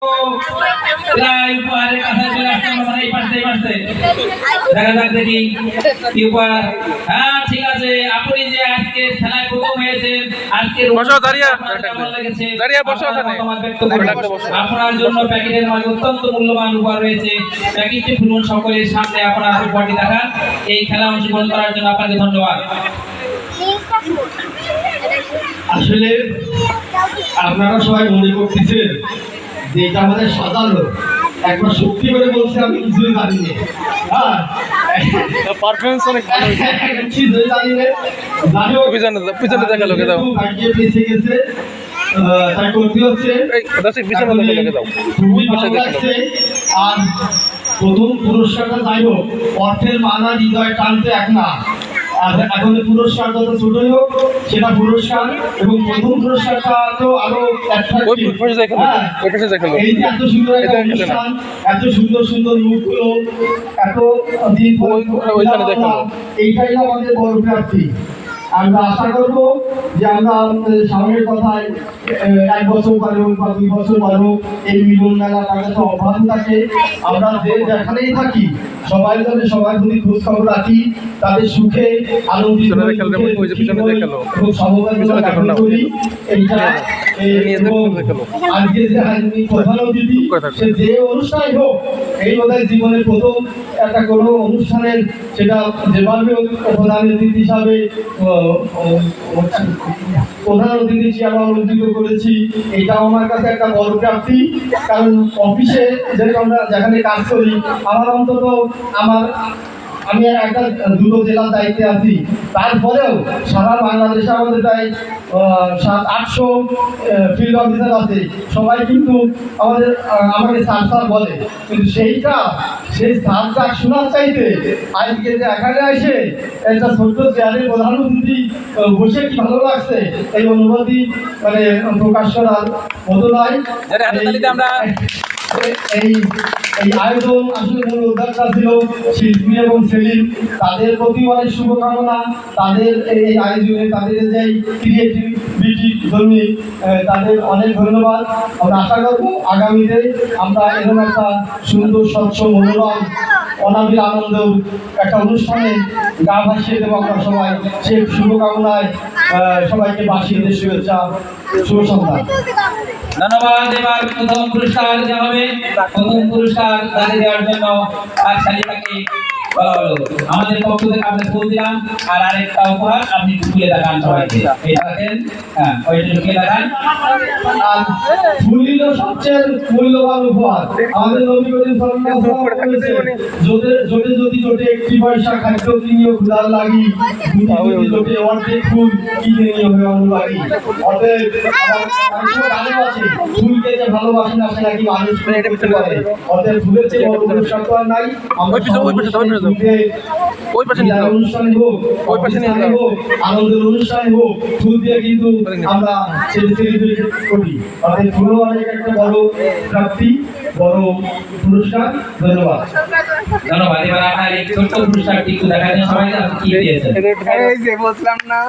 প্রায় উপহারের কাছে চলে আসছে আমরা এই পাশে দেখা যাক দেখি কি উপহার। হ্যাঁ ঠিক আছে, আপনি যে আজকে খেলায় প্রথম হয়েছেন, আজকে আপনার জন্য প্যাকেটের মাঝে অত্যন্ত মূল্যবান উপহার রয়েছে। প্যাকেটটি খুলুন, সকলের সামনে আপনার উপহারটি দেখান। এই খেলা অংশগ্রহণ করার জন্য আপনাকে ধন্যবাদ। আসলে আপনারা সবাই মনে করতেছেন যে এটা আমাদের সাজানো, একবার সত্যি করে বলছি আমি কিছুই জানি না। পারফরম্যান্স অনেক ভালো হয়েছে, কিছুই জানি না। পিছনে দেখালো কে দাও, ভাগ্যে বেঁচে গেছে, তাই করতে হচ্ছে। পিছনে দেখালো কে দাও, খুবই ভালো লাগছে। আর প্রথম পুরস্কারটা যাই হোক, অর্থের মানা হৃদয় টানতে এক না। এখন পুরস্কার যত ছোটই হোক সেটা পুরস্কার, এবং প্রথম পুরস্কারটা তো আরো এই যে এত সুন্দর একটা অনুষ্ঠান, এত সুন্দর সুন্দর মুখগুলো, এত দিন এইটাই আমাদের বড় প্রাপ্তি। আমরা আশা করবো যে আমরা সামনের কথায় 1 বছর পারে হোক বা 2 বছর পারে হোক এই মিলন মেলা কাজে তো অব্যাহত থাকে। আমরা যে যেখানেই থাকি সবাই যদি খোঁজ খবর রাখি, তাদের সুখে আনন্দিত এবং সমবেদনা জ্ঞাপন করি। এইটা আজকে যে প্রধান অতিথি, সে যে অনুষ্ঠানই হোক, এই বোধহয় জীবনের প্রথম একটা কোনো অনুষ্ঠানের সেটা যেভাবে প্রধান অতিথি হিসাবে আমরা অলঙ্কৃত করেছি, এটাও আমার কাছে একটা বড় প্রাপ্তি। কারণ অফিসে আমরা যেখানে কাজ করি, আমার অন্তত আমি একটা 2টো জেলার দায়িত্বে আছি, তারপরেও সারা বাংলাদেশে আমাদের প্রায় 700-800 ফিল্ড অফিসার আছে। সবাই কিন্তু আমাকে স্যার বলে, কিন্তু সেই স্যারটা শোনার চাইতে আজকে যে এখানে এসে একটা ছোট্ট চেয়ারের প্রধান অতিথি বসে কি ভালো লাগছে, এই অনুভূতি মানে প্রকাশ করার মতো নয়। এই আয়োজন আসলে মূল উদ্যোক্তা ছিল শিল্পী এবং সেলিম, তাদের প্রতি অনেক শুভকামনা। তাদের এই আয়োজনে তাদের যে ক্রিয়েটিভিটির জন্য তাদের অনেক ধন্যবাদ। আমরা আশা করবো আগামীতে আমরা এরকম একটা সুন্দর স্বচ্ছ মনোরম অনাবিল আনন্দ একটা অনুষ্ঠানে গা ভাসিয়ে দেবো আমরা সবাই। সেই শুভকামনায় সবাইকে বাসিয়ে দিয়ে শুভেচ্ছা, শুভ সন্ধ্যা। ধন্যবাদ। এবার প্রথম পুরস্কার দেওয়া হবে। প্রথম পুরস্কার তাকে দেওয়ার জন্য আর শালিকাকে বলা হলো। আমাদের পক্ষ থেকে আমরা ফুল দিলাম, আর আরেকটা উপহার আপনি ফুলে দেখান সবাইকে। এটা দেখেন, হ্যাঁ ওইটা ফুলে দেখান। আর ফুল হলো সবচেয়ে মূল্যবান উপহার। আমাদের নবী করিম সাল্লাল্লাহু আলাইহি ওয়াসাল্লাম বলেছেন, জোটে একটি পয়সা খাদ্য কিনিও ক্ষুধার লাগি, জোটে অর্ধেক ফুল কিনে নিও অনুরাগী। অতএব ফুলকে যে ভালোবাসে না সে নাকি মানুষ করতে পারে। অতএব ফুলের চেয়ে বড় পুরস্কার তো আর নাই। অনুষ্ঠানে হোক, আনন্দের অনুষ্ঠানে হোক, ফুল দিয়ে কিন্তু আমরা সেলিব্রেট করি। অতএব ফুলও অনেক একটা বড় প্রাপ্তি, বড় পুরস্কার। ধন্যবাদ। ধন্যবাদ। এবার আপনার এই ছোট্ট পুরস্কারটি একটু দেখাতে সবাই কি দিয়েছেন। এই যে বললাম না।